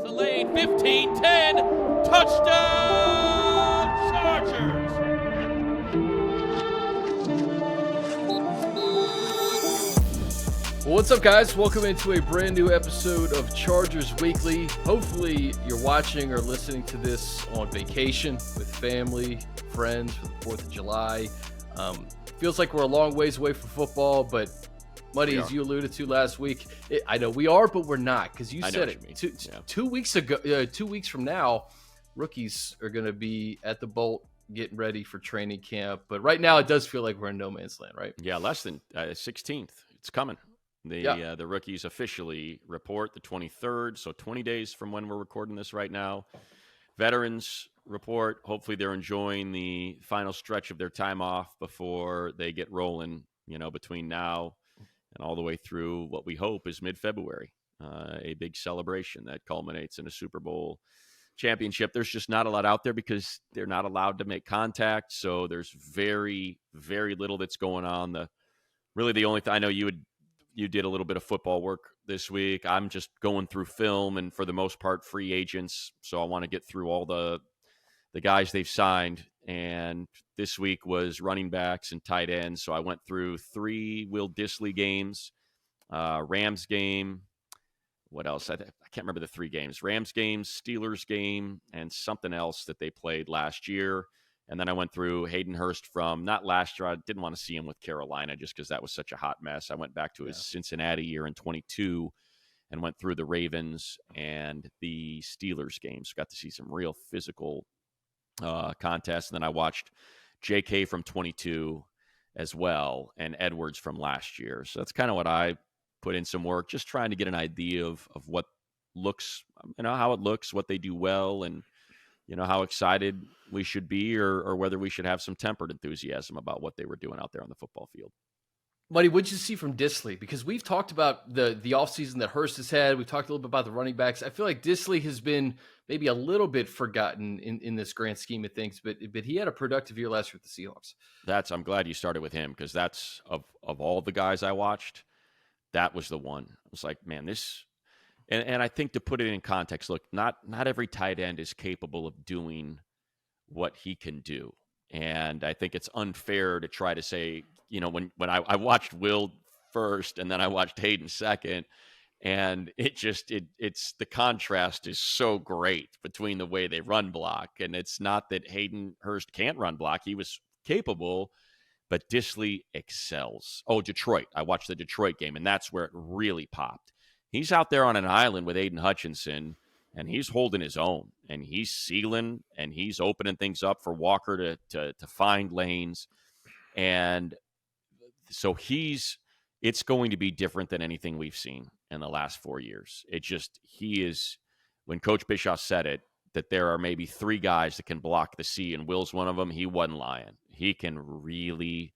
the lane. 15-10. Touchdown, Chargers. Well, what's up, guys? Welcome into a brand new episode of Chargers Weekly. Hopefully, you're watching or listening to this on vacation with family, friends for the 4th of July. Feels like we're a long ways away from football, but Muddy, as you alluded to last week, I know we are, but we're not, because you said it. 2 weeks ago, 2 weeks from now, rookies are going to be at the Bolt getting ready for training camp. But right now, it does feel like we're in no man's land, right? Yeah, less than 16th. It's coming. The rookies officially report the 23rd, so 20 days from when we're recording this right now. Veterans report. Hopefully they're enjoying the final stretch of their time off before they get rolling, between now and all the way through what we hope is mid-February, a big celebration that culminates in a Super Bowl championship. There's just not a lot out there because they're not allowed to make contact, so there's very, very little that's going on. Really the only thing I know you did a little bit of football work this week. I'm just going through film and for the most part free agents. So I want to get through all the guys they've signed. And this week was running backs and tight ends. So I went through 3 Will Dissly games, Rams game. What else? I can't remember the 3 games. Rams game, Steelers game, and something else that they played last year. And then I went through Hayden Hurst from, not last year, I didn't want to see him with Carolina just because that was such a hot mess. I went back to his Cincinnati year in 22 and went through the Ravens and the Steelers games. Got to see some real physical contests. And then I watched JK from 22 as well and Edwards from last year. So that's kind of what I put in some work, just trying to get an idea of what looks, how it looks, what they do well, and how excited we should be or whether we should have some tempered enthusiasm about what they were doing out there on the football field. Buddy, what did you see from Dissly? Because we've talked about the offseason that Hurst has had. We've talked a little bit about the running backs. I feel like Dissly has been maybe a little bit forgotten in this grand scheme of things, but he had a productive year last year with the Seahawks. I'm glad you started with him because that's, of all the guys I watched, that was the one. I was like, man, this... And I think to put it in context, look, not every tight end is capable of doing what he can do. And I think it's unfair to try to say, when I watched Will first and then I watched Hayden second, and it's the contrast is so great between the way they run block. And it's not that Hayden Hurst can't run block. He was capable, but Dissly excels. Oh, Detroit. I watched the Detroit game, and that's where it really popped. He's out there on an island with Aiden Hutchinson, and he's holding his own, and he's sealing, and he's opening things up for Walker to find lanes. And so it's going to be different than anything we've seen in the last 4 years. He is, when Coach Bischoff said it, that there are maybe 3 guys that can block the C, and Will's one of them. He wasn't lying. He can really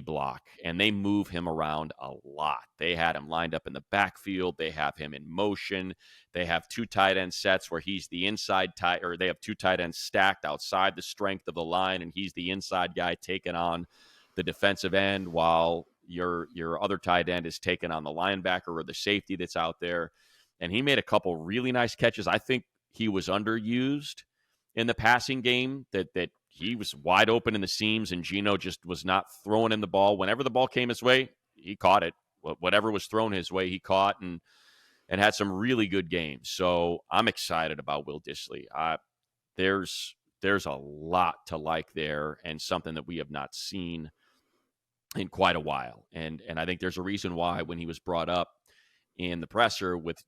block, and they move him around a lot. They had him lined up in the backfield. They have him in motion. They have 2 tight end sets where he's the inside tight, or they have 2 tight ends stacked outside the strength of the line, and he's the inside guy taking on the defensive end while your other tight end is taking on the linebacker or the safety that's out there. And he made a couple really nice catches. I think he was underused in the passing game, that he was wide open in the seams, and Geno just was not throwing him the ball. Whenever the ball came his way, he caught it. Whatever was thrown his way, he caught and had some really good games. So I'm excited about Will Dissly. There's a lot to like there, and something that we have not seen in quite a while. And I think there's a reason why when he was brought up in the presser with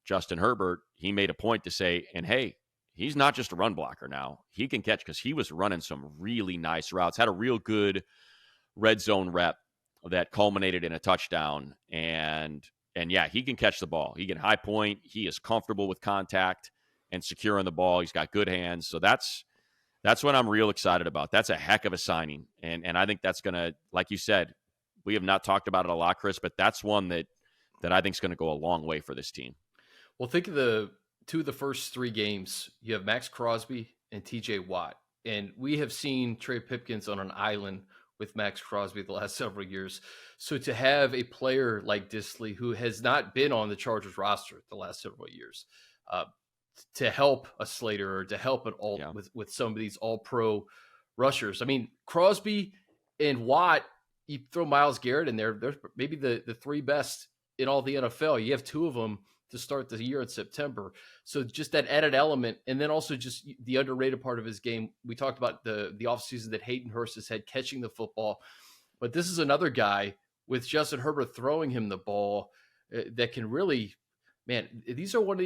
Justin Herbert, he made a point to say, and hey, he's not just a run blocker now. He can catch, because he was running some really nice routes, had a real good red zone rep that culminated in a touchdown. And yeah, he can catch the ball. He can high point. He is comfortable with contact and securing the ball. He's got good hands. So that's what I'm real excited about. That's a heck of a signing. And I think that's going to, like you said, we have not talked about it a lot, Chris, but that's one that I think is going to go a long way for this team. Well, think of the 2 of the first 3 games. You have Max Crosby and TJ Watt. And we have seen Trey Pipkins on an island with Max Crosby the last several years. So to have a player like Dissly, who has not been on the Chargers roster the last several years, to help a Slater or to help an alt with some of these all-pro rushers. I mean, Crosby and Watt, you throw Myles Garrett in there, they're maybe the three best in all the NFL. You have two of them to start the year in September. So just that added element, and then also just the underrated part of his game. We talked about the offseason that Hayden Hurst has had catching the football, but this is another guy with Justin Herbert throwing him the ball that can really, man, these are one of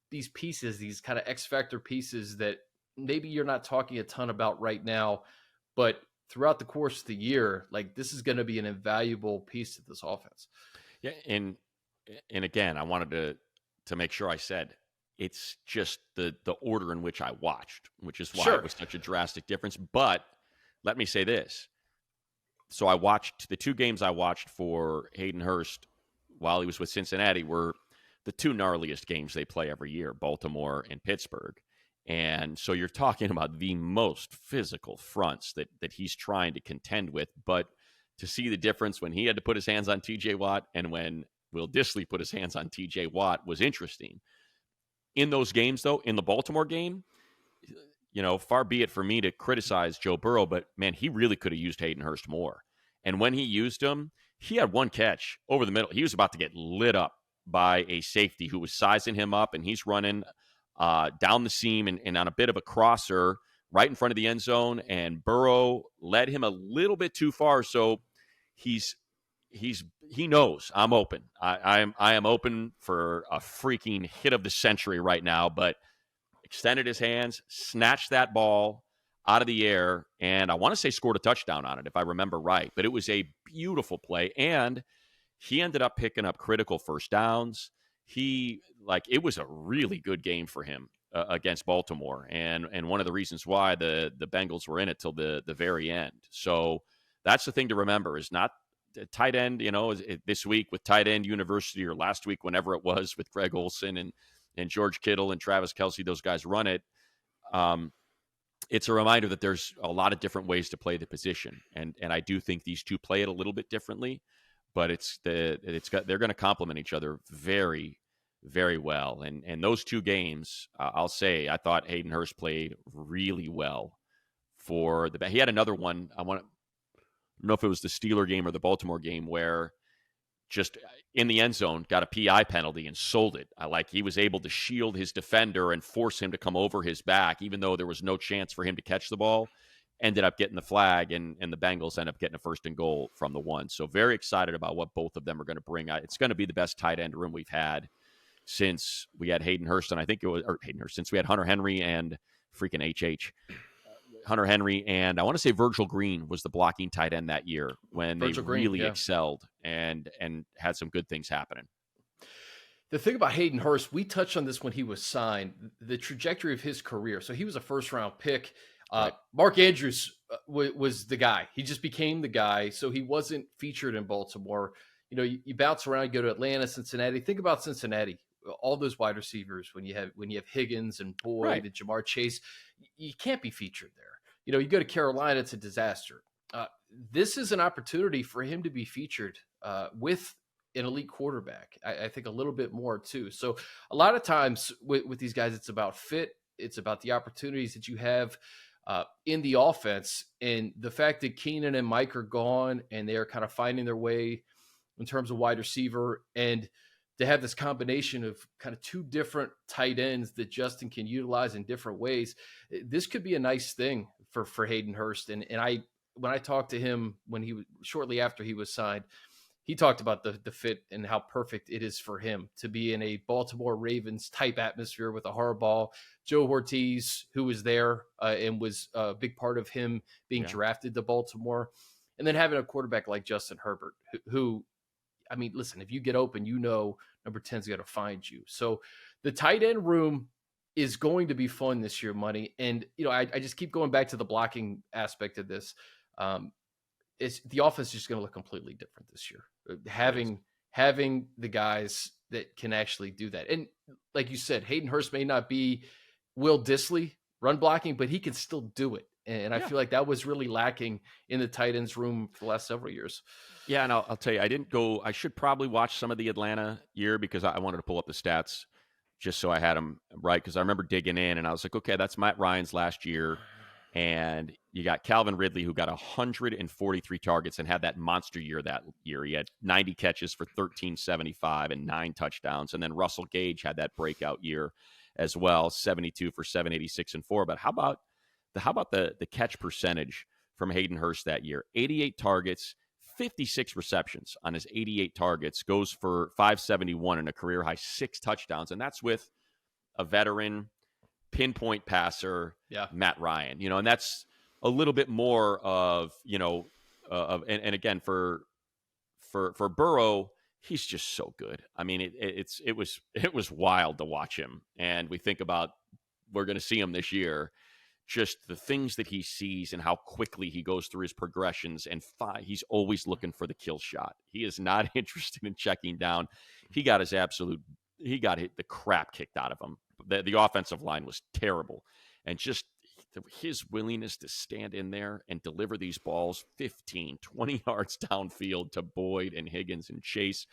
these pieces, these kind of X factor pieces that maybe you're not talking a ton about right now, but throughout the course of the year, like this is going to be an invaluable piece to this offense. Yeah. And again, I wanted to make sure I said it's just the order in which I watched, which is why it was such a drastic difference. But let me say this. So I watched the two games I watched for Hayden Hurst while he was with Cincinnati were the two gnarliest games they play every year, Baltimore and Pittsburgh. And so you're talking about the most physical fronts that he's trying to contend with. But to see the difference when he had to put his hands on TJ Watt and when Will Dissly put his hands on TJ Watt was interesting. In those games, though, in the Baltimore game, far be it for me to criticize Joe Burrow, but man, he really could have used Hayden Hurst more. And when he used him, he had one catch over the middle. He was about to get lit up by a safety who was sizing him up, and he's running down the seam and on a bit of a crosser right in front of the end zone, and Burrow led him a little bit too far, so he knows I'm open. I am open for a freaking hit of the century right now, but extended his hands, snatched that ball out of the air, and I want to say scored a touchdown on it, if I remember right. But it was a beautiful play, and he ended up picking up critical first downs. It was a really good game for him against Baltimore, and one of the reasons why the Bengals were in it till the very end. So that's the thing to remember is not tight end, this week with Tight End University or last week, whenever it was with Greg Olsen and George Kittle and Travis Kelce, those guys run it. It's a reminder that there's a lot of different ways to play the position. And I do think these two play it a little bit differently, but they're going to complement each other very, very well. And those two games, I'll say, I thought Hayden Hurst played really well he had another one. I don't know if it was the Steeler game or the Baltimore game where just in the end zone got a PI penalty and sold it. He was able to shield his defender and force him to come over his back, even though there was no chance for him to catch the ball. Ended up getting the flag, and the Bengals end up getting a 1st and goal from the 1. So very excited about what both of them are going to bring. It's going to be the best tight end room we've had since we had Hayden Hurst, and I think it was Hayden Hurst, since we had Hunter Henry and freaking HH. Hunter Henry, and I want to say Virgil Green was the blocking tight end that year when Virgil Green really excelled and had some good things happening. The thing about Hayden Hurst, we touched on this when he was signed, the trajectory of his career. So he was a first-round pick. Right. Mark Andrews was the guy. He just became the guy. So he wasn't featured in Baltimore. You bounce around, you go to Atlanta, Cincinnati. Think about Cincinnati. All those wide receivers, when you have Higgins and Boyd and Jamar Chase, you can't be featured there. You go to Carolina, it's a disaster. This is an opportunity for him to be featured with an elite quarterback. I think a little bit more too. So a lot of times with these guys, it's about fit. It's about the opportunities that you have in the offense, and the fact that Keenan and Mike are gone and they are kind of finding their way in terms of wide receiver, and to have this combination of kind of two different tight ends that Justin can utilize in different ways. This could be a nice thing for Hayden Hurst. And when I talked to him shortly after he was signed, he talked about the fit and how perfect it is for him to be in a Baltimore Ravens type atmosphere with a Harbaugh, Joe Ortiz, who was there and was a big part of him being drafted to Baltimore. And then having a quarterback like Justin Herbert, who I mean, listen, if you get open, number 10 is going to find you. So the tight end room is going to be fun this year, Money. And, I just keep going back to the blocking aspect of this. The offense is just going to look completely different this year. Having the guys that can actually do that. And like you said, Hayden Hurst may not be Will Dissly run blocking, but he can still do it. And I feel like that was really lacking in the tight ends room for the last several years. Yeah, and I'll tell you, I should probably watch some of the Atlanta year because I wanted to pull up the stats just so I had them right, because I remember digging in and I was like, okay, that's Matt Ryan's last year. And you got Calvin Ridley, who got 143 targets and had that monster year that year. He had 90 catches for 1375 and 9 touchdowns. And then Russell Gage had that breakout year as well, 72 for 786 and 4. But how about the catch percentage from Hayden Hurst that year? 88 targets, 56 receptions on his 88 targets, goes for 571 and a career high 6 touchdowns. And that's with a veteran pinpoint passer, Matt Ryan, and that's a little bit more of, and again, for Burrow, he's just so good. I mean, it was wild to watch him. And we think about, we're going to see him this year, just the things that he sees and how quickly he goes through his progressions. And he's always looking for the kill shot. He is not interested in checking down. He got the crap kicked out of him. The offensive line was terrible. And just his willingness to stand in there and deliver these balls 15, 20 yards downfield to Boyd and Higgins and Chase.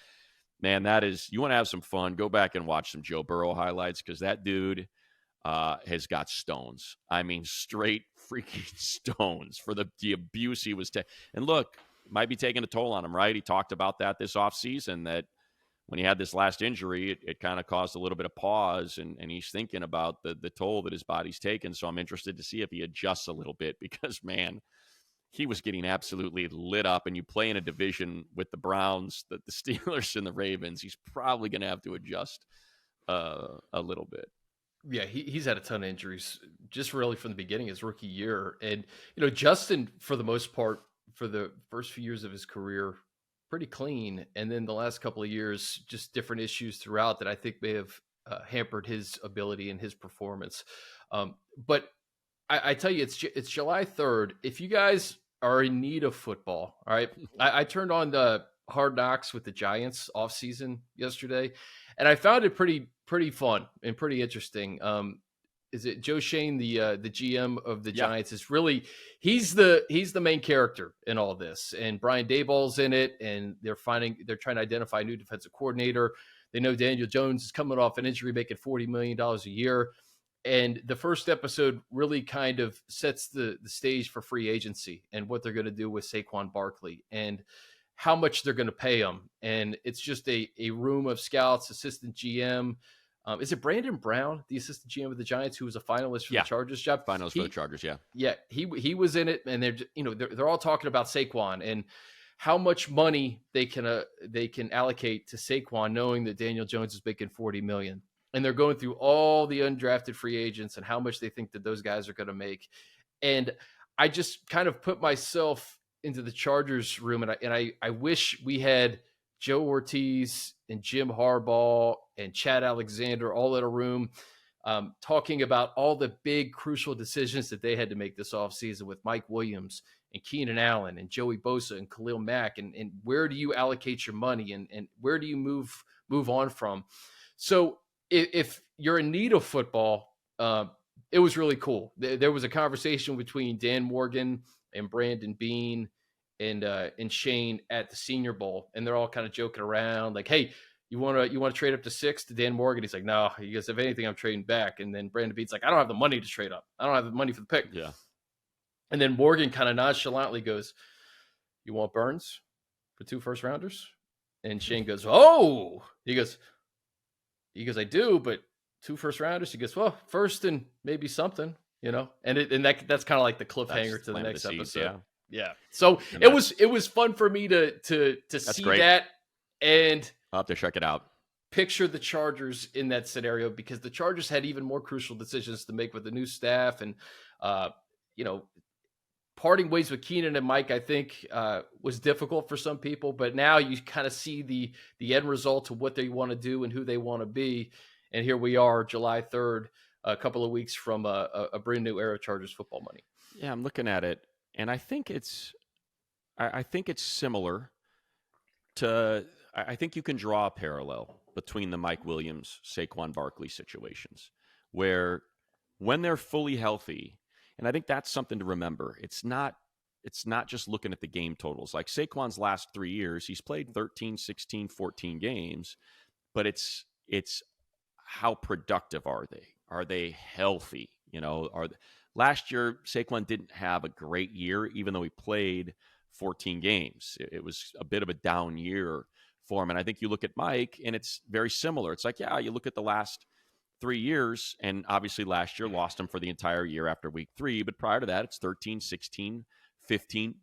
Man, you want to have some fun, go back and watch some Joe Burrow highlights, because that dude has got stones. I mean, straight freaking stones for the abuse he was taking. And look, might be taking a toll on him, right? He talked about that this offseason, that when he had this last injury, it kind of caused a little bit of pause, and he's thinking about the toll that his body's taken. So I'm interested to see if he adjusts a little bit, because, man, he was getting absolutely lit up. And you play in a division with the Browns, the Steelers, and the Ravens, he's probably going to have to adjust a little bit. Yeah, he's had a ton of injuries just really from the beginning of his rookie year. And, Justin, for the most part, for the first few years of his career, pretty clean. And then the last couple of years, just different issues throughout that I think may have hampered his ability and his performance. But I tell you, it's July 3rd. If you guys are in need of football, all right, I turned on the Hard Knocks with the Giants offseason yesterday, and I found it pretty fun and pretty interesting. Is it Joe Shane, the GM of the Giants, is really, he's the main character in all this, and Brian Daboll's in it, and they're trying to identify a new defensive coordinator. They know Daniel Jones is coming off an injury, making $40 million a year. And the first episode really kind of sets the stage for free agency and what they're going to do with Saquon Barkley and how much they're going to pay him. And it's just a room of scouts, assistant GM. Is it Brandon Brown, the assistant GM of the Giants, who was a finalist for the Chargers job? Finalist for the Chargers, yeah. Yeah, he was in it, and they're all talking about Saquon and how much money they can allocate to Saquon, knowing that Daniel Jones is making $40 million. And they're going through all the undrafted free agents and how much they think that those guys are going to make. And I just kind of put myself into the Chargers room, and I wish we had Joe Ortiz and Jim Harbaugh and Chad Alexander all in a room talking about all the big crucial decisions that they had to make this offseason with Mike Williams and Keenan Allen and Joey Bosa and Khalil Mack, and where do you allocate your money and where do you move on from? So if you're in need of football, it was really cool. There was a conversation between Dan Morgan and Brandon Beane and Shane at the Senior Bowl, and they're all kind of joking around like, "Hey, you want to trade up to 6?" To Dan Morgan, he's like, "No." He goes, "If anything, I'm trading back." And then Brandon Beane's like, "I don't have the money to trade up. I don't have the money for the pick." Yeah. And then Morgan kind of nonchalantly goes, "You want Burns for 2 first-rounders?" And Shane goes, "Oh." He goes, "I do, but 2 first-rounders?" He goes, "Well, first and maybe something, And that's kind of like the cliffhanger to the next episode. Yeah. So it was fun for me to see great. that, and I'll have to check it out. Picture the Chargers in that scenario, because the Chargers had even more crucial decisions to make with the new staff, and parting ways with Keenan and Mike, I think, was difficult for some people, but now you kind of see the end result of what they want to do and who they want to be. And here we are, July 3rd, a couple of weeks from a brand new era of Chargers football money. Yeah, I'm looking at it, and I think it's similar to. I think you can draw a parallel between the Mike Williams, Saquon Barkley situations, where when they're fully healthy, and I think that's something to remember. It's not just looking at the game totals. Like Saquon's last 3 years, he's played 13, 16, 14 games, but it's how productive are they? Are they healthy? Last year, Saquon didn't have a great year, even though he played 14 games. It was a bit of a down year for him. And I think you look at Mike, and it's very similar. It's like, yeah, you look at the last 3 years, and obviously last year lost him for the entire year after week 3. But prior to that, it's 13, 16, 15.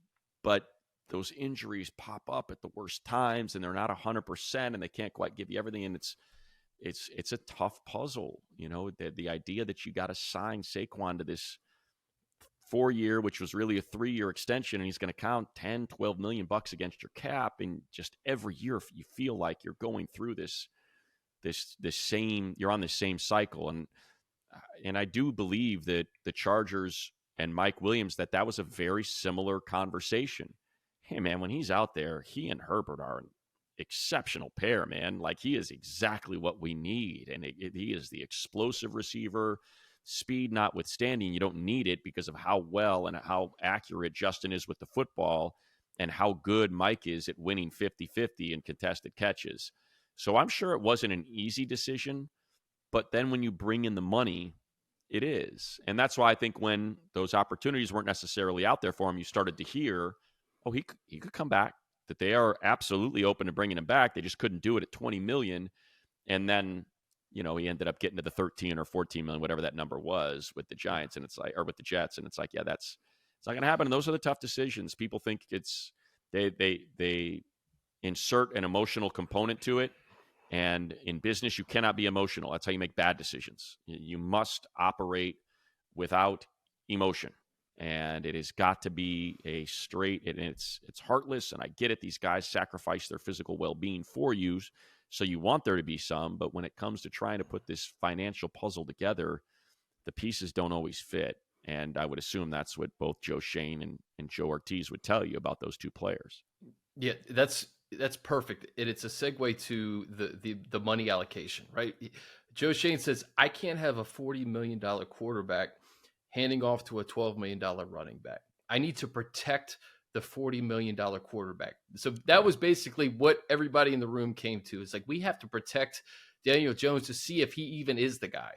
But those injuries pop up at the worst times, and they're not 100%, and they can't quite give you everything. And it's a tough puzzle. The idea that you got to sign Saquon to this 4-year, which was really a 3-year extension, and he's going to count 10, 12 million bucks against your cap. And just every year you feel like you're going through this same, you're on the same cycle. And I do believe that the Chargers and Mike Williams, that was a very similar conversation. Hey man, when he's out there, he and Herbert are an exceptional pair, man. Like, he is exactly what we need. And he is the explosive receiver. Speed notwithstanding, you don't need it because of how well and how accurate Justin is with the football and how good Mike is at winning 50-50 in contested catches. So I'm sure it wasn't an easy decision, but then when you bring in the money, it is. And that's why I think when those opportunities weren't necessarily out there for him, you started to hear, oh, he could come back, that they are absolutely open to bringing him back. They just couldn't do it at $20 million. And then, he ended up getting to the 13 or 14 million, whatever that number was with the Giants, and it's like, or with the Jets. And it's like, yeah, it's not going to happen. And those are the tough decisions. People think they insert an emotional component to it. And in business, you cannot be emotional. That's how you make bad decisions. You must operate without emotion. And it has got to be a straight, and it's heartless. And I get it. These guys sacrifice their physical well-being for you. So you want there to be some, but when it comes to trying to put this financial puzzle together, the pieces don't always fit. And I would assume that's what both Joe Shane and Joe Ortiz would tell you about those two players. Yeah, that's perfect. And it's a segue to the money allocation, right? Joe Shane says, I can't have a $40 million quarterback handing off to a $12 million running back. I need to protect the $40 million quarterback. So that was basically what everybody in the room came to. It's like, we have to protect Daniel Jones to see if he even is the guy.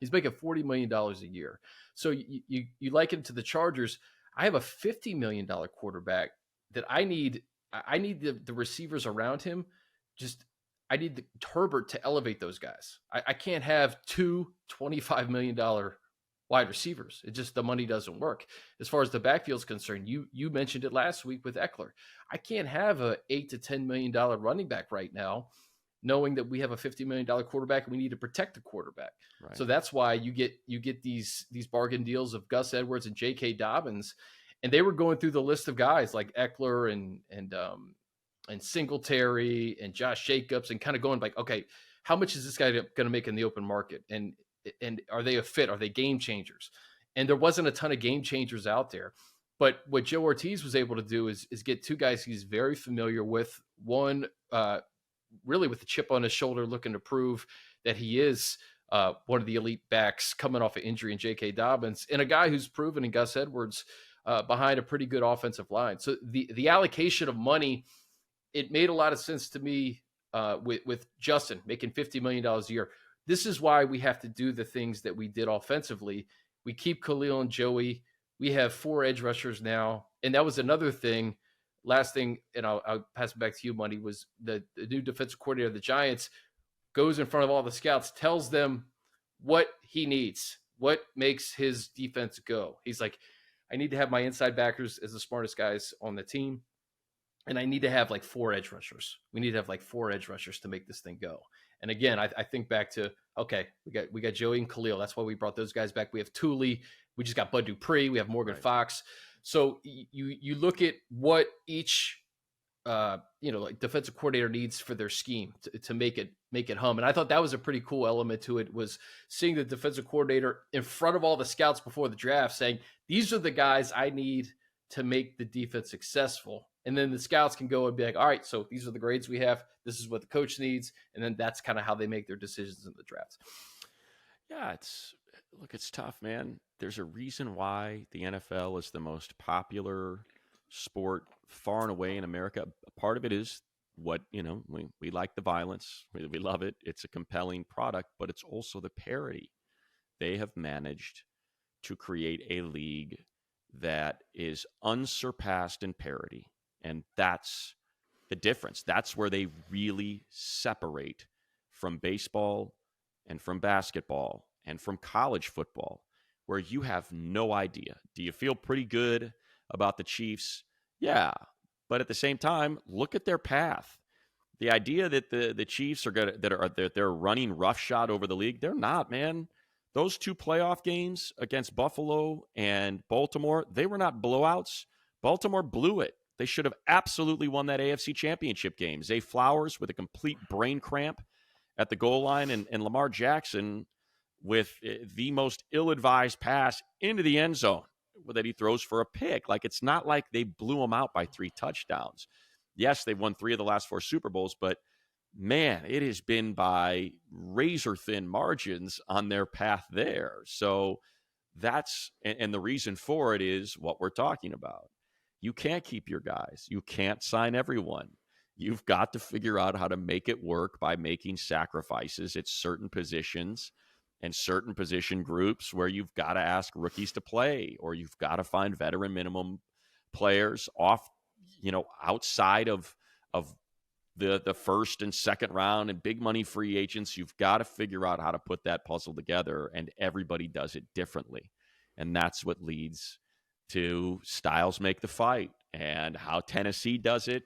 He's making $40 million a year. So you liken him to the Chargers. I have a $50 million quarterback that I need the receivers around him. I need Herbert to elevate those guys. I can't have two $25 million wide receivers. It just, the money doesn't work. As far as the backfield is concerned, you mentioned it last week with Eckler. I can't have a $8 to $10 million running back right now, knowing that we have a $50 million quarterback and we need to protect the quarterback. Right. So that's why you get these bargain deals of Gus Edwards and J.K. Dobbins, and they were going through the list of guys like Eckler and Singletary and Josh Jacobs, and kind of going like, okay, how much is this guy going to make in the open market? And are they a fit? Are they game changers? And there wasn't a ton of game changers out there. But what Joe Ortiz was able to do is get two guys he's very familiar with. One, really with the chip on his shoulder, looking to prove that he is one of the elite backs coming off of injury in J.K. Dobbins, and a guy who's proven in Gus Edwards behind a pretty good offensive line. So the allocation of money, it made a lot of sense to me with Justin making $50 million a year. This is why we have to do the things that we did offensively. We keep Khalil and Joey. We have 4 edge rushers now. And that was another thing. Last thing, and I'll pass it back to you, Money, was the new defensive coordinator of the Giants goes in front of all the scouts, tells them what he needs, what makes his defense go. He's like, I need to have my inside backers as the smartest guys on the team. And I need to have like 4 edge rushers. We need to have like 4 edge rushers to make this thing go. And again, I think back to, okay, we got Joey and Khalil. That's why we brought those guys back. We have Thule. We just got Bud Dupree. We have Morgan Fox. So you look at what each like defensive coordinator needs for their scheme to make it hum. And I thought that was a pretty cool element to it, was seeing the defensive coordinator in front of all the scouts before the draft saying, these are the guys I need to make the defense successful. And then the scouts can go and be like, all right, so these are the grades we have. This is what the coach needs. And then that's kind of how they make their decisions in the drafts. Yeah, it's tough, man. There's a reason why the NFL is the most popular sport far and away in America. Part of it is what, we like the violence. We love it. It's a compelling product, but it's also the parity. They have managed to create a league that is unsurpassed in parity. And that's the difference. That's where they really separate from baseball and from basketball and from college football, where you have no idea. Do you feel pretty good about the Chiefs? Yeah. But at the same time, look at their path. The idea that the Chiefs they're running roughshod over the league, they're not, man. Those 2 playoff games against Buffalo and Baltimore, they were not blowouts. Baltimore blew it. They should have absolutely won that AFC Championship game. Zay Flowers with a complete brain cramp at the goal line, and Lamar Jackson with the most ill-advised pass into the end zone that he throws for a pick. Like, it's not like they blew him out by 3 touchdowns. Yes, they've won 3 of the last 4 Super Bowls, but man, it has been by razor-thin margins on their path there. So that's, and the reason for it is what we're talking about. You can't keep your guys. You can't sign everyone. You've got to figure out how to make it work by making sacrifices at certain positions and certain position groups where you've got to ask rookies to play, or you've got to find veteran minimum players off, outside of the first and second round and big money free agents. You've got to figure out how to put that puzzle together, and everybody does it differently. And that's what leads to styles make the fight. And how Tennessee does it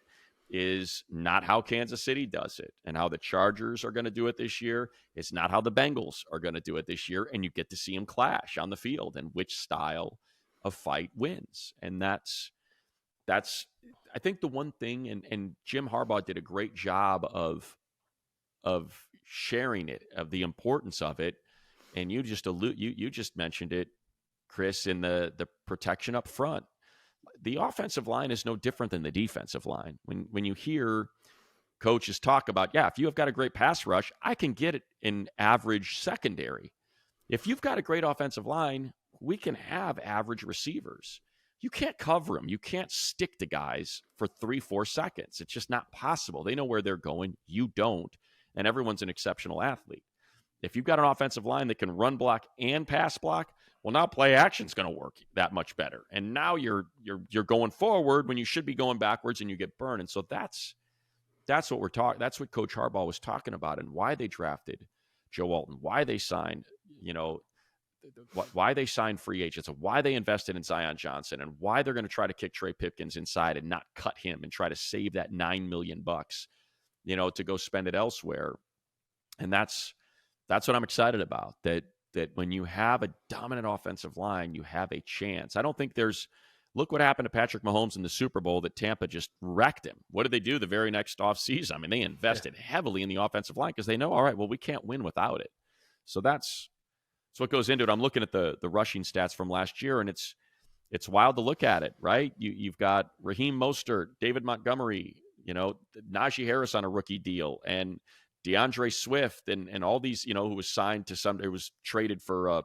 is not how Kansas City does it. And how the Chargers are going to do it this year is not how the Bengals are going to do it this year. And you get to see them clash on the field and which style of fight wins. And that's I think the one thing, and Jim Harbaugh did a great job of sharing it, of the importance of it. And you just mentioned it, Chris, in the protection up front. The offensive line is no different than the defensive line. When you hear coaches talk about, if you have got a great pass rush, I can get it in average secondary. If you've got a great offensive line, we can have average receivers. You can't cover them. You can't stick to guys for 3-4 seconds. It's just not possible. They know where they're going. You don't. And everyone's an exceptional athlete. If you've got an offensive line that can run block and pass block, well, now play action's going to work that much better. And now you're going forward when you should be going backwards, and you get burned. And so that's what we're talking. That's what Coach Harbaugh was talking about, and why they drafted Joe Alton, why they signed, why they signed free agents, and why they invested in Zion Johnson, and why they're going to try to kick Trey Pipkins inside and not cut him and try to save that $9 million, to go spend it elsewhere. And that's what I'm excited about, that when you have a dominant offensive line, you have a chance. I don't think look what happened to Patrick Mahomes in the Super Bowl, that Tampa just wrecked him. What did they do the very next offseason? I mean, they invested heavily in the offensive line because they know, all right, well, we can't win without it. So that's what goes into it. I'm looking at the rushing stats from last year, and it's wild to look at it, right? You've got Raheem Mostert, David Montgomery, Najee Harris on a rookie deal, and DeAndre Swift, and all these, who was signed to it was traded for a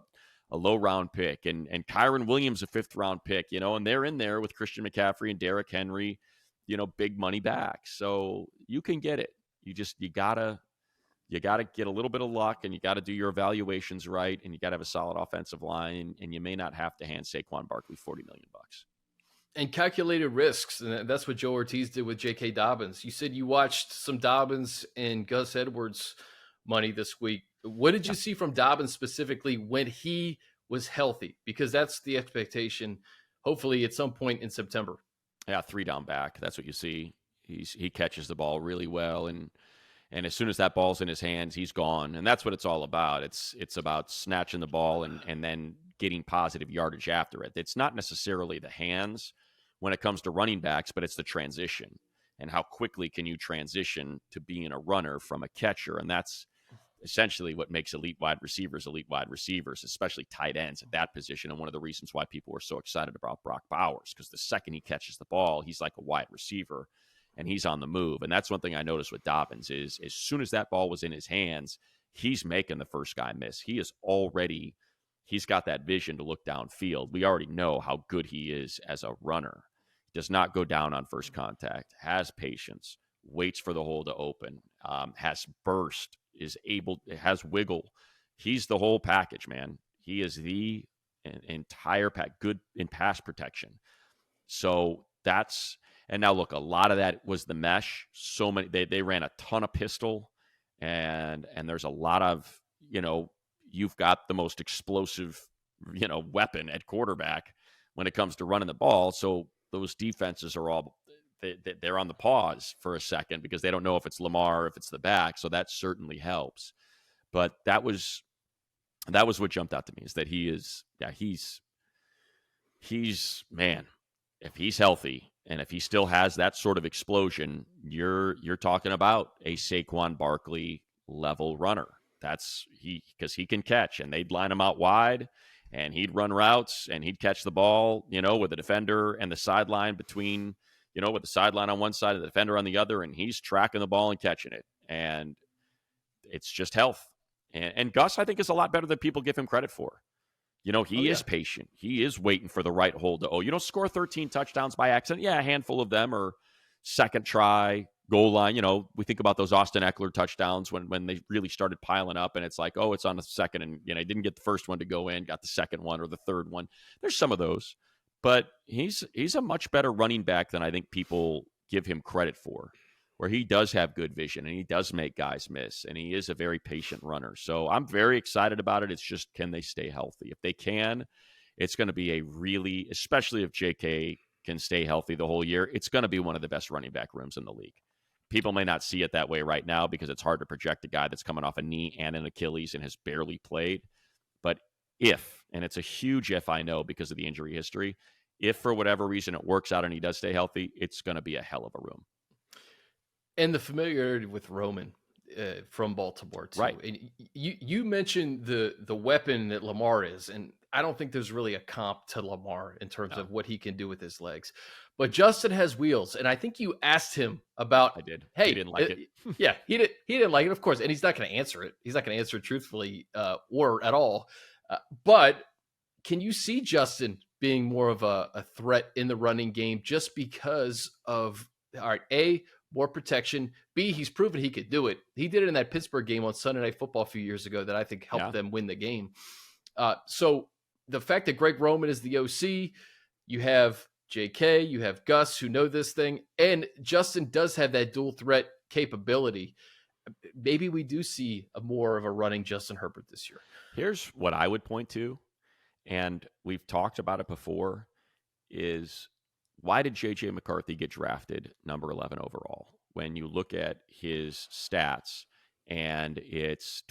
low round pick, and Kyron Williams, a 5th round pick, and they're in there with Christian McCaffrey and Derrick Henry, big money back. So you can get it. You gotta get a little bit of luck, and you got to do your evaluations right, and you got to have a solid offensive line, and you may not have to hand Saquon Barkley $40 million. And calculated risks, and that's what Joe Ortiz did with J.K. Dobbins. You said you watched some Dobbins and Gus Edwards money this week. What did you see from Dobbins specifically when he was healthy? Because that's the expectation, hopefully at some point in September. Yeah, 3 down back. That's what you see. He catches the ball really well, and as soon as that ball's in his hands, he's gone. And that's what it's all about. It's about snatching the ball and then getting positive yardage after it. It's not necessarily the hands when it comes to running backs, but it's the transition, and how quickly can you transition to being a runner from a catcher. And that's essentially what makes elite wide receivers, especially tight ends at that position. And one of the reasons why people were so excited about Brock Bowers, because the second he catches the ball, he's like a wide receiver, and he's on the move. And that's one thing I noticed with Dobbins is as soon as that ball was in his hands, he's making the first guy miss. He's got that vision to look downfield. We already know how good he is as a runner. Does not go down on first contact, has patience, waits for the hole to open, has burst, has wiggle. He's the whole package, man. He is the entire pack, good in pass protection. So and now look, a lot of that was the mesh. So many, they ran a ton of pistol, and there's a lot of, you've got the most explosive, weapon at quarterback when it comes to running the ball. So those defenses are all, they're on the pause for a second because they don't know if it's Lamar or if it's the back. So that certainly helps. But that was what jumped out to me, is that he's man, if he's healthy and if he still has that sort of explosion, you're talking about a Saquon Barkley level runner. Because he can catch, and they'd line him out wide, and he'd run routes, and he'd catch the ball, with the defender and the sideline between, with the sideline on one side and the defender on the other, and he's tracking the ball and catching it. And it's just health. And Gus, I think, is a lot better than people give him credit for. He is patient. He is waiting for the right hole to, you don't score 13 touchdowns by accident. Yeah, a handful of them are second try, goal line. We think about those Austin Eckler touchdowns when they really started piling up, and it's like, oh, it's on the second, and he didn't get the first one to go in, got the second one or the third one. There's some of those, but he's a much better running back than I think people give him credit for, where he does have good vision and he does make guys miss, and he is a very patient runner. So I'm very excited about it. It's just, can they stay healthy? If they can, it's going to be especially if JK can stay healthy the whole year, it's going to be one of the best running back rooms in the league. People may not see it that way right now because it's hard to project a guy that's coming off a knee and an Achilles and has barely played. But and it's a huge if, I know, because of the injury history, if for whatever reason it works out and he does stay healthy, it's going to be a hell of a room. And the familiarity with Roman from Baltimore, too. Right. And you mentioned the weapon that Lamar is, and I don't think there's really a comp to Lamar in terms of what he can do with his legs. But Justin has wheels, and I think you asked him about. I did. Hey, he didn't like it. Yeah, he didn't like it, of course, and he's not going to answer it. He's not going to answer it truthfully or at all. But can you see Justin being more of a threat in the running game just because of, all right, A, more protection, B, he's proven he could do it. He did it in that Pittsburgh game on Sunday Night Football a few years ago that I think helped them win the game. So the fact that Greg Roman is the OC, you have JK, you have Gus who know this thing, and Justin does have that dual threat capability. Maybe we do see more of a running Justin Herbert this year. Here's what I would point to, and we've talked about it before, is why did J.J. McCarthy get drafted number 11 overall? When you look at his stats, and it's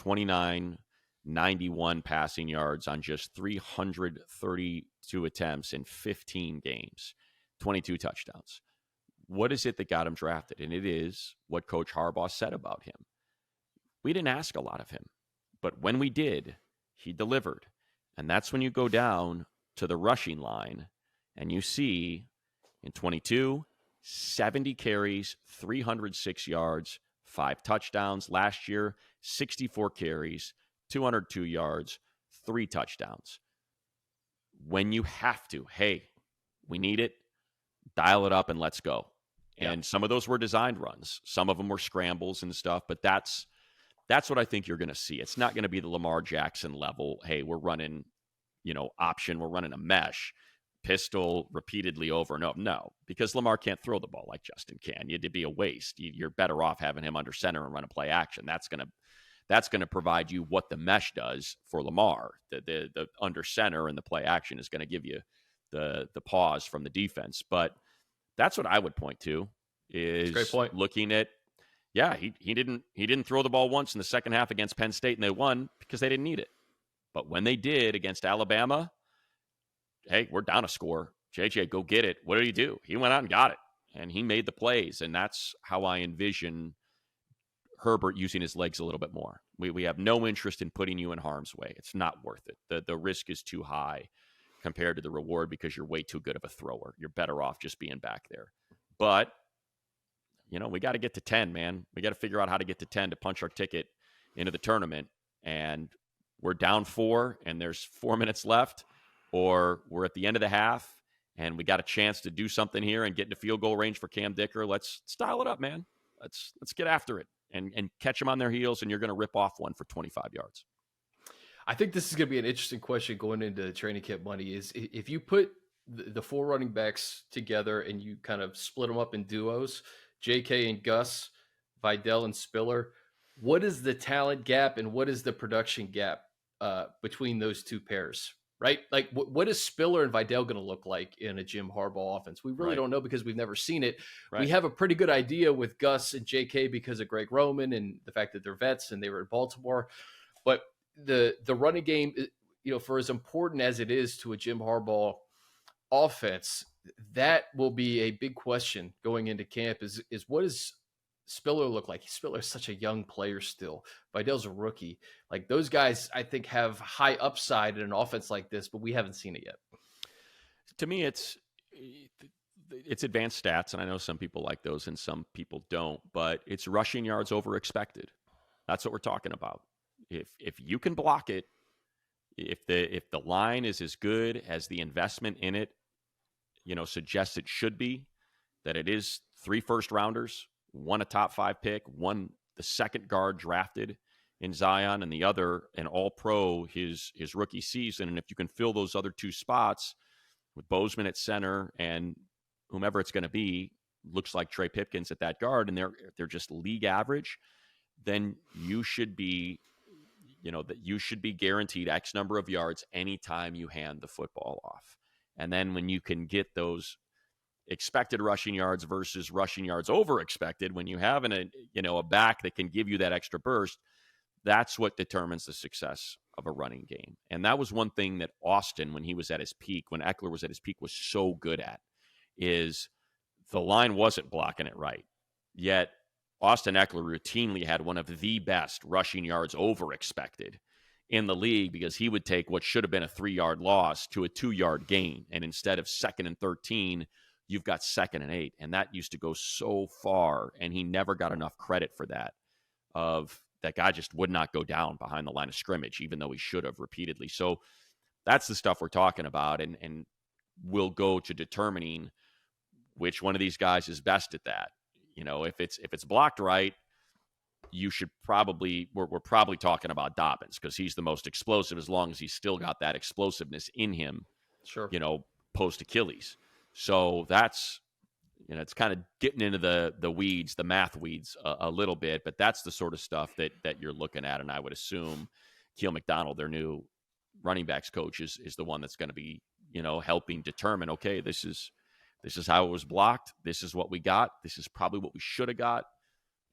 91 passing yards on just 332 attempts in 15 games, 22 touchdowns. What is it that got him drafted? And it is what Coach Harbaugh said about him. We didn't ask a lot of him, but when we did, he delivered. And that's when you go down to the rushing line and you see in 22, 70 carries, 306 yards, 5 touchdowns. Last year, 64 carries, 202 yards, 3 touchdowns. When you have to, hey, we need it, dial it up and let's go. And some of those were designed runs. Some of them were scrambles and stuff, but that's what I think you're going to see. It's not going to be the Lamar Jackson level. Hey, we're running, option. We're running a mesh, pistol repeatedly over and over. No, because Lamar can't throw the ball like Justin can. It'd be a waste. You're better off having him under center and run a play action. That's going to provide you what the mesh does for Lamar. The under center and the play action is going to give you the pause from the defense. But that's what I would point to, is great point. Looking at, he didn't throw the ball once in the second half against Penn State, and they won because they didn't need it. But when they did against Alabama, hey, we're down a score. JJ, go get it. What did he do? He went out and got it, and he made the plays, and that's how I envision Herbert using his legs a little bit more. We have no interest in putting you in harm's way. It's not worth it. The risk is too high compared to the reward because you're way too good of a thrower. You're better off just being back there. But we got to get to 10, man. We got to figure out how to get to 10 to punch our ticket into the tournament. And we're down 4 and there's 4 minutes left, or we're at the end of the half and we got a chance to do something here and get into field goal range for Cam Dicker. Let's dial it up, man. Let's get after it and catch them on their heels, and you're going to rip off one for 25 yards. I think this is going to be an interesting question going into training camp money is if you put the four running backs together and you kind of split them up in duos, JK and Gus, Vidal and Spiller, what is the talent gap and what is the production gap between those two pairs, right? Like what is Spiller and Vidal going to look like in a Jim Harbaugh offense? We really don't know because we've never seen it. Right. We have a pretty good idea with Gus and JK because of Greg Roman and the fact that they're vets and they were in Baltimore. But the running game, for as important as it is to a Jim Harbaugh offense, that will be a big question going into camp is what does Spiller look like? Spiller is such a young player still. Vidal's a rookie. Like those guys, I think, have high upside in an offense like this, but we haven't seen it yet. To me, it's advanced stats, and I know some people like those and some people don't, but it's rushing yards over expected. That's what we're talking about. If you can block it, if the line is as good as the investment in it, suggests it should be, that it is 3 first-rounders, one a top 5 pick, one the second guard drafted in Zion, and the other an all-pro his rookie season. And if you can fill those other 2 spots with Bozeman at center and whomever it's going to be, looks like Trey Pipkins at that guard, and they're just league average, then you should be, that you should be guaranteed X number of yards anytime you hand the football off. And then when you can get those expected rushing yards versus rushing yards over expected, when you have a back that can give you that extra burst, that's what determines the success of a running game. And that was one thing that Austin, when he was at his peak, when Eckler was at his peak, was so good at, is the line wasn't blocking it right. Yet Austin Eckler routinely had one of the best rushing yards over expected in the league, because he would take what should have been a 3-yard loss to a 2-yard gain. And instead of 2nd and 13, you've got 2nd and 8. And that used to go so far, and he never got enough credit for that. That guy just would not go down behind the line of scrimmage, even though he should have repeatedly. So that's the stuff we're talking about, and we'll go to determining which one of these guys is best at that. If it's blocked right, you should probably, we're probably talking about Dobbins, because he's the most explosive, as long as he's still got that explosiveness in him, sure, post Achilles. So that's, it's kind of getting into the weeds, the math weeds a little bit, but that's the sort of stuff that you're looking at. And I would assume Keel McDonald, their new running backs coach, is the one that's going to be, helping determine, okay, this is how it was blocked. This is what we got. This is probably what we should have got.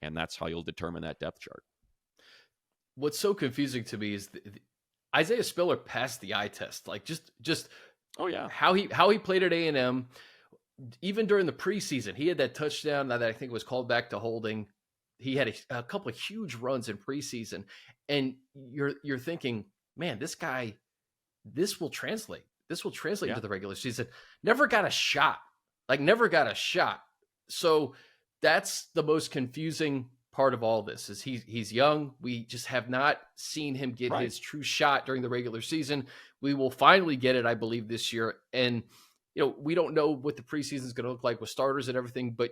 And that's how you'll determine that depth chart. What's so confusing to me is Isaiah Spiller passed the eye test. Like just oh yeah, how he played at A&M. Even during the preseason, he had that touchdown that I think was called back to holding. He had a couple of huge runs in preseason, and you're thinking, man, this guy, this will translate. This will translate into the regular season. Never got a shot. So that's the most confusing part of all this is he's young. We just have not seen him get his true shot during the regular season. We will finally get it, I believe, this year. And, we don't know what the preseason is going to look like with starters and everything, but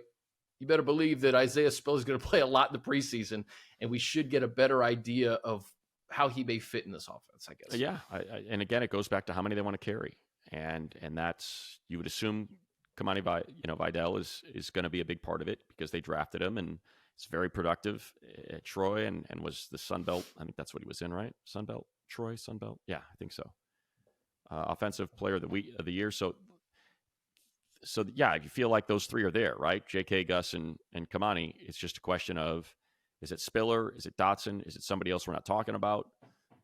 you better believe that Isaiah Spiller is going to play a lot in the preseason, and we should get a better idea of how he may fit in this offense, I guess. Yeah. And again, it goes back to how many they want to carry. And that's, you would assume Kamani, Vidal is going to be a big part of it, because they drafted him, and it's very productive at Troy and was the Sun Belt. I think that's what he was in, right? Sun Belt, Troy, Sun Belt. Yeah, I think so. Offensive player of the year. So yeah, you feel like those 3 are there, right? JK, Gus, and Kamani. It's just a question of, is it Spiller? Is it Dotson? Is it somebody else we're not talking about?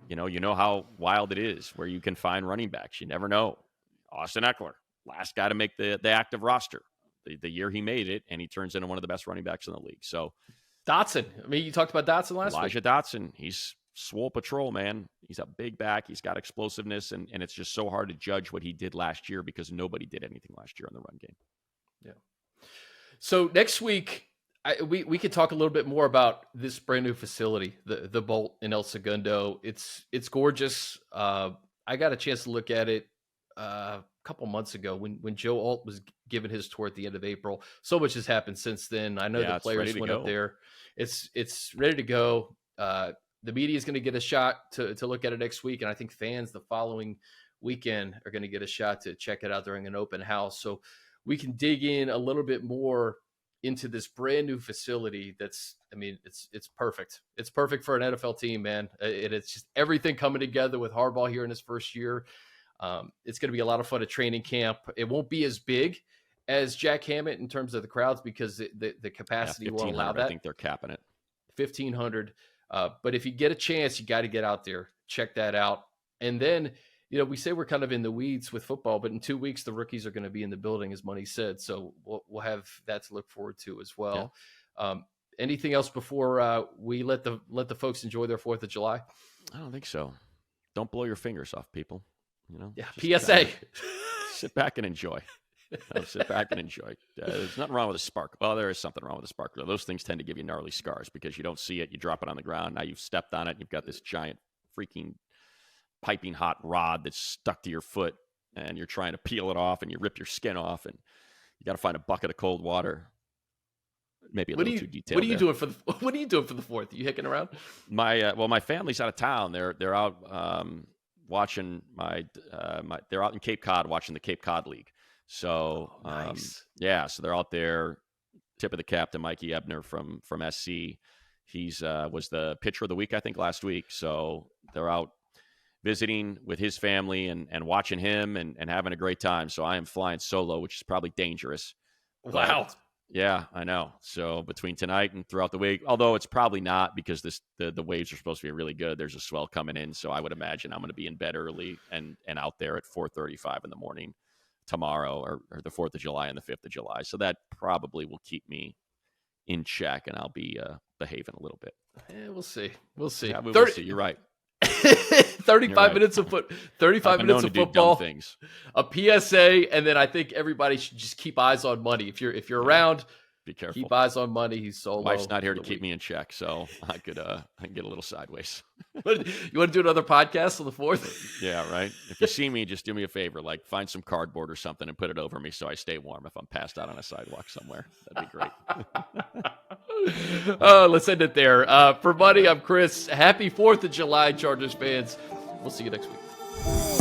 You know how wild it is where you can find running backs. You never know. Austin Eckler, last guy to make the active roster. The year he made it, and he turns into one of the best running backs in the league. So Dotson. I mean, you talked about Dotson last week. Elijah Dotson. He's swole patrol, man. He's a big back. He's got explosiveness, and it's just so hard to judge what he did last year, because nobody did anything last year in the run game. Yeah. So next week, we could talk a little bit more about this brand new facility, the Bolt in El Segundo. It's gorgeous. I got a chance to look at it a couple months ago when Joe Alt was given his tour at the end of April. So much has happened since then. I know the players went up there. It's ready to go. The media is going to get a shot to look at it next week. And I think fans the following weekend are going to get a shot to check it out during an open house. So we can dig in a little bit more into this brand new facility. It's perfect. It's perfect for an NFL team, man. It's just everything coming together with Harbaugh here in his first year. It's going to be a lot of fun at training camp. It won't be as big as Jack Hammett in terms of the crowds because the capacity will allow that. I think they're capping it. 1,500. But if you get a chance, you got to get out there, check that out. And then, we say we're kind of in the weeds with football, but in 2 weeks, the rookies are going to be in the building, as Money said. So we'll have that to look forward to as well. Yeah. Anything else before we let the folks enjoy their 4th of July? I don't think so. Don't blow your fingers off, people. Yeah. PSA. Sit back and enjoy. Sit back and enjoy. There's nothing wrong with a spark. Well, there is something wrong with a sparkler. Those things tend to give you gnarly scars because you don't see it. You drop it on the ground. Now you've stepped on it. And you've got this giant freaking piping hot rod that's stuck to your foot, and you're trying to peel it off, and you rip your skin off, and you got to find a bucket of cold water. Maybe a little too detailed. What are you doing for the 4th? Are you hicking around? My family's out of town. They're out watching they're out in Cape Cod watching the Cape Cod League. So nice. So they're out there. Tip of the cap to Mikey Ebner from SC. He's was the pitcher of the week, I think, last week. So they're out visiting with his family and watching him and having a great time. So I am flying solo, which is probably dangerous. Wow. But, yeah, I know. So between tonight and throughout the week, although it's probably not because the waves are supposed to be really good. There's a swell coming in. So I would imagine I'm going to be in bed early and out there at 4:35 in the morning tomorrow or the 4th of July and the 5th of July. So that probably will keep me in check and I'll be behaving a little bit. Yeah, we'll see. We'll see. Yeah, we'll see. You're right. 35 minutes of 35 minutes of football, things. A PSA, and then I think everybody should just keep eyes on Money. If you're around, be careful. Keep eyes on Money. He's solo. Wife's not here to keep me in check, so I can get a little sideways. You want to do another podcast on the 4th? Yeah, right. If you see me, just do me a favor, find some cardboard or something and put it over me so I stay warm if I'm passed out on a sidewalk somewhere. That'd be great. Let's end it there. For Money, I'm Chris. Happy 4th of July, Chargers fans. We'll see you next week.